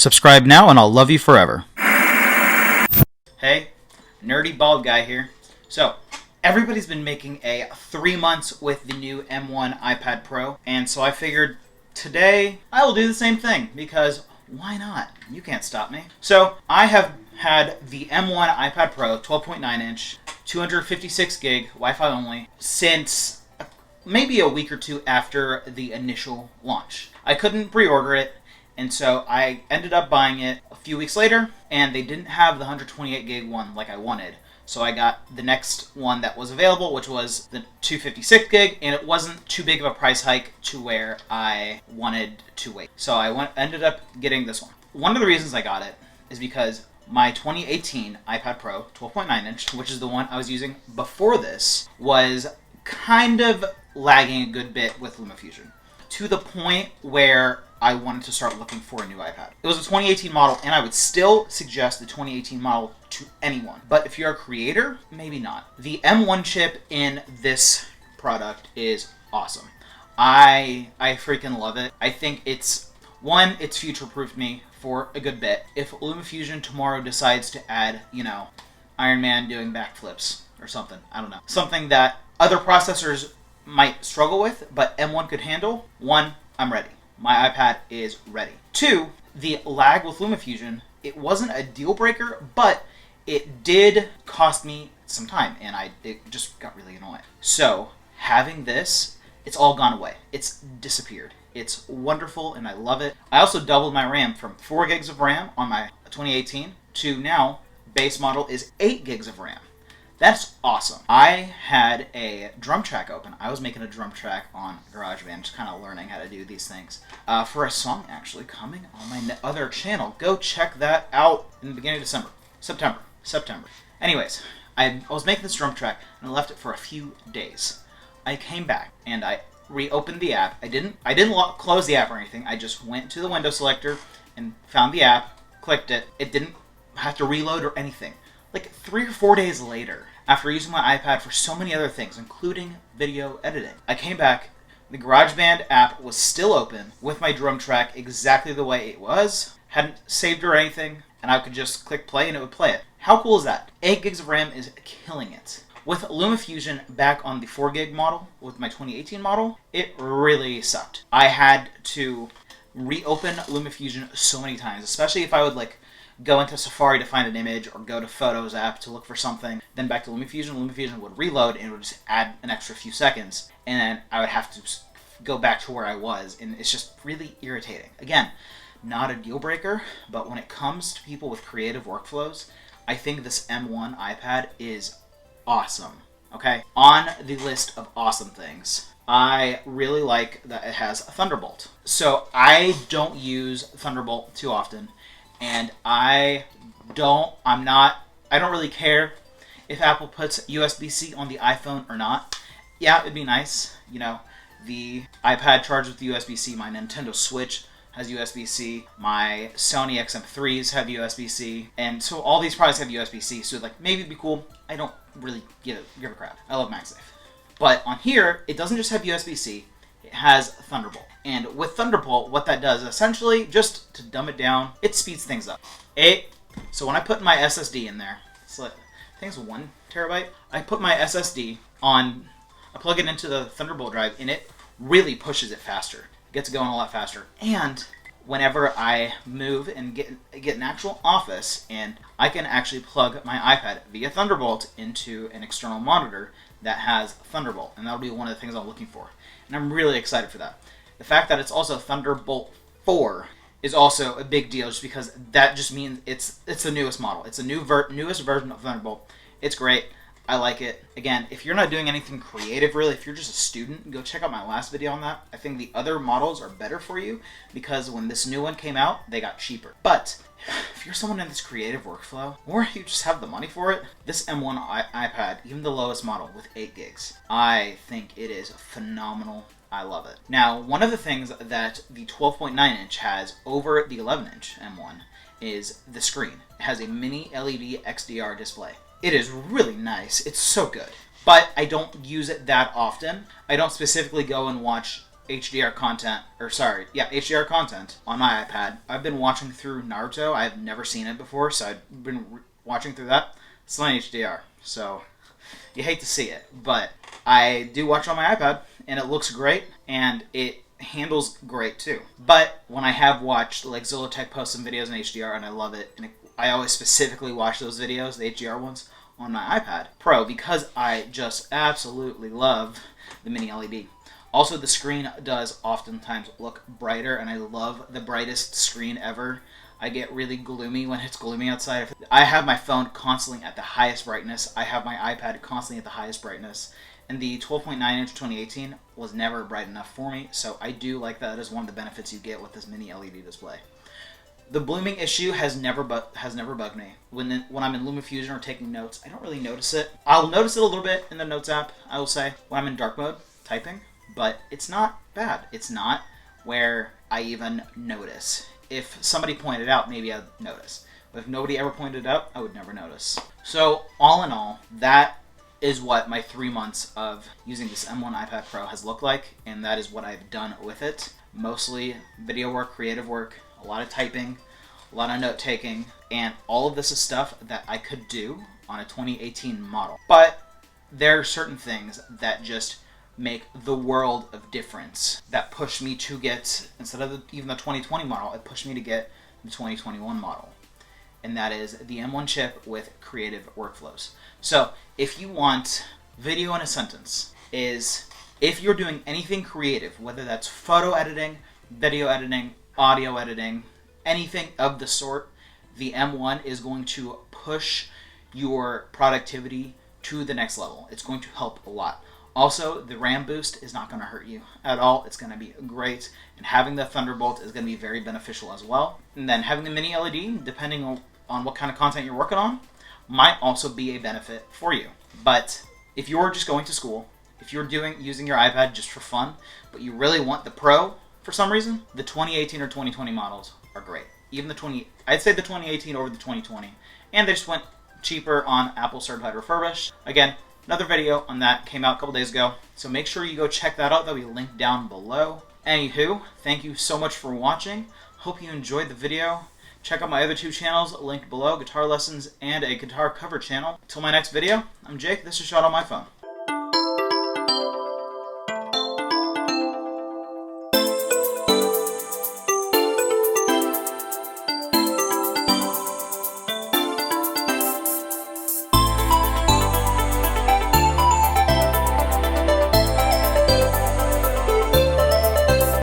Subscribe now and I'll love you forever. Hey, nerdy bald guy here. So, everybody's been making a 3 months with the new M1 iPad Pro, and so I figured today I will do the same thing, because why not? You can't stop me. So, I have had the M1 iPad Pro 12.9 inch, 256 gig, Wi-Fi only, since maybe a week or two after the initial launch. I couldn't pre-order it, and so I ended up buying it a few weeks later, and they didn't have the 128 gig one like I wanted. So I got the next one that was available, which was the 256 gig, and it wasn't too big of a price hike to where I wanted to wait. So I ended up getting this one. One of the reasons I got it is because my 2018 iPad Pro 12.9 inch, which is the one I was using before this, was kind of lagging a good bit with LumaFusion, to the point where I wanted to start looking for a new iPad. It was a 2018 model, and I would still suggest the 2018 model to anyone. But if you're a creator, maybe not. The M1 chip in this product is awesome. I freaking love it. I think it's future-proofed me for a good bit. If LumaFusion tomorrow decides to add, Iron Man doing backflips or something, I don't know. Something that other processors might struggle with, but M1 could handle. 1, I'm ready. My iPad is ready. 2, the lag with LumaFusion, it wasn't a deal breaker, but it did cost me some time, and it just got really annoying. So, having this, it's all gone away. It's disappeared. It's wonderful, and I love it. I also doubled my RAM from 4 gigs of RAM on my 2018 to now, base model is 8 gigs of RAM. That's awesome. I had a drum track open. I was making a drum track on GarageBand, just kind of learning how to do these things. For a song, actually, coming on my other channel. Go check that out in the beginning of September. Anyways, I was making this drum track, and I left it for a few days. I came back, and I reopened the app. I didn't close the app or anything. I just went to the window selector and found the app, clicked it. It didn't have to reload or anything. Like 3 or 4 days later, after using my iPad for so many other things, including video editing, I came back, the GarageBand app was still open with my drum track exactly the way it was, hadn't saved or anything, and I could just click play and it would play it. How cool is that? 8 gigs of RAM is killing it. With LumaFusion back on the 4 gig model, with my 2018 model, it really sucked. I had to reopen LumaFusion so many times, especially if I would go into Safari to find an image or go to Photos app to look for something, then back to LumaFusion. LumaFusion would reload and it would just add an extra few seconds, and then I would have to go back to where I was, and it's just really irritating. Again, not a deal breaker, but when it comes to people with creative workflows, I think this M1 iPad is awesome. Okay? On the list of awesome things, I really like that it has a Thunderbolt. So I don't use Thunderbolt too often, and I don't really care if Apple puts USB-C on the iPhone or not. Yeah, it'd be nice. The iPad charges with USB-C. My Nintendo Switch has USB-C. My Sony XM3s have USB-C. And so all these products have USB-C. So maybe it'd be cool. I don't really give a crap. I love MagSafe. But on here, it doesn't just have USB-C. It has Thunderbolt. And with Thunderbolt, what that does, essentially, just to dumb it down, it speeds things up. So when I put my SSD in there, I think it's 1 terabyte. I put my SSD on, I plug it into the Thunderbolt drive, and it really pushes it faster. It gets going a lot faster. And whenever I move and get an actual office, and I can actually plug my iPad via Thunderbolt into an external monitor that has Thunderbolt. And that'll be one of the things I'm looking for. And I'm really excited for that. The fact that it's also Thunderbolt 4 is also a big deal, just because that just means it's the newest model. It's the newest version of Thunderbolt. It's great. I like it. Again, if you're not doing anything creative, really, if you're just a student, go check out my last video on that. I think the other models are better for you, because when this new one came out, they got cheaper. But if you're someone in this creative workflow, or you just have the money for it, this M1 iPad, even the lowest model with 8 gigs, I think it is phenomenal. I love it. Now, one of the things that the 12.9 inch has over the 11 inch M1 is the screen. It has a mini LED XDR display. It is really nice. It's so good. But I don't use it that often. I don't specifically go and watch HDR content, HDR content on my iPad. I've been watching through Naruto. I've never seen it before, so I've been watching through that. It's not HDR, so you hate to see it, but I do watch on my iPad, and it looks great, and it handles great too. But when I have watched, like Zolotech post some videos in HDR, and I love it, and I always specifically watch those videos, the HDR ones, on my iPad Pro, because I just absolutely love the mini LED. Also, the screen does oftentimes look brighter, and I love the brightest screen ever. I get really gloomy when it's gloomy outside. I have my phone constantly at the highest brightness. I have my iPad constantly at the highest brightness. And the 12.9-inch 2018 was never bright enough for me, so I do like that as one of the benefits you get with this mini LED display. The blooming issue has never bugged me. When I'm in LumaFusion or taking notes, I don't really notice it. I'll notice it a little bit in the Notes app, I will say, when I'm in dark mode typing, but it's not bad. It's not where I even notice. If somebody pointed out, maybe I'd notice. But if nobody ever pointed it out, I would never notice. So, all in all, that is what my 3 months of using this M1 iPad Pro has looked like, and that is what I've done with it. Mostly video work, creative work, a lot of typing, a lot of note-taking, and all of this is stuff that I could do on a 2018 model. But there are certain things that just make the world of difference, that push me to get, instead of even the 2020 model, it pushed me to get the 2021 model. And that is the M1 chip with creative workflows. So if you want video in a sentence, is if you're doing anything creative, whether that's photo editing, video editing, audio editing, anything of the sort, the M1 is going to push your productivity to the next level. It's going to help a lot. Also, the RAM boost is not going to hurt you at all. It's going to be great. And having the Thunderbolt is going to be very beneficial as well. And then having the mini LED, depending on what kind of content you're working on, might also be a benefit for you. But if you're just going to school, if you're using your iPad just for fun, but you really want the Pro for some reason, the 2018 or 2020 models are great. Even I'd say the 2018 over the 2020. And they just went cheaper on Apple Certified Refurbished. Again, another video on that came out a couple days ago, so make sure you go check that out. That'll be linked down below. Anywho, thank you so much for watching. Hope you enjoyed the video. Check out my other two channels linked below, guitar lessons and a guitar cover channel. Until my next video, I'm Jake. This is Shot on my phone.